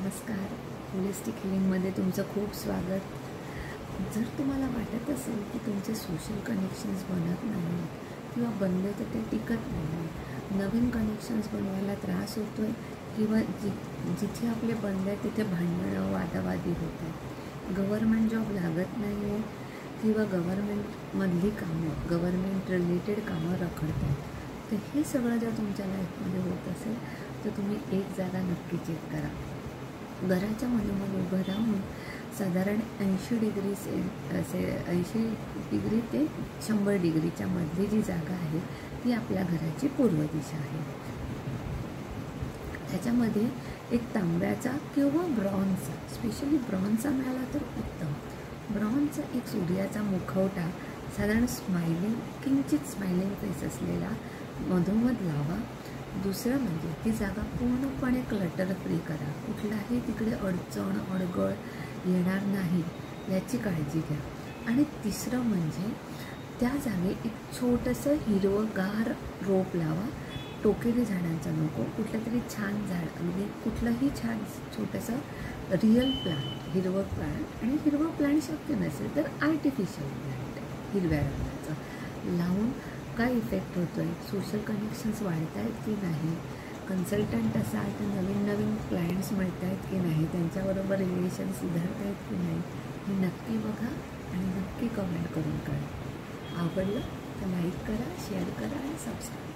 नमस्कार. होलिस्टिक हिलिंगमध्ये तुमचं खूप स्वागत. जर तुम्हाला वाटत असेल की तुमचे सोशल कनेक्शन्स बनत नाही किंवा बनले तर ते टिकत नाही, नवीन कनेक्शन्स बनवायला त्रास होतो आहे किंवा जिथे आपले बनले तिथे भांडणं वादावादी होत आहे, गव्हर्मेंट जॉब लागत नाही आहे किंवा गव्हर्मेंटमधली कामं गव्हर्मेंट रिलेटेड कामं रखडत आहेत, तर हे सगळं जर तुमच्या लाईफमध्ये होत असेल तर तुम्ही एक जागा नक्की चेक करा. घराच्या मधोमध उभं राहून साधारण 80 डिग्री असे 80 डिग्री ते 100 डिग्रीच्या मधली जी जागा आहे ती आपल्या घराची पूर्व दिशा आहे. त्याच्यामध्ये एक तांब्याचा किंवा ब्रॉन्झचा, स्पेशली ब्रॉन्झचा मिळाला तर उत्तम, ब्रॉन्झचा एक सूर्याचा मुखवटा साधारण किंचित स्माइलिंग फेस असलेला मधोमध लावा. दुसरं म्हणजे ती जागा पूर्णपणे क्लटर फ्री करा, कुठलाही तिकडे अडचण अडगळ येणार नाही याची काळजी घ्या. आणि तिसरं म्हणजे त्या जागे एक छोटंसं हिरवंगार रोप लावा, टोकेरी झाडांचं नको, कुठलं तरी छान झाड, अगदी कुठलंही छान छोटंसं रिअल प्लांट, हिरवं प्लांट, आणि हिरवं प्लांट शक्य नसेल तर आर्टिफिशियल प्लांट हिरव्या रंगाचं लावून काय इफेक्ट होतो आहे, सोशल कनेक्शन्स वाढत आहेत की नाही, कन्सल्टंट असाल तर नवीन नवीन क्लायंट्स मिळत आहेत की नाही, त्यांच्याबरोबर रिलेशन सुधारत आहेत की नाही, हे नक्की बघा आणि नक्की कमेंट करून कळवा. आवडलं तर लाईक करा, शेअर करा आणि सबस्क्राईब.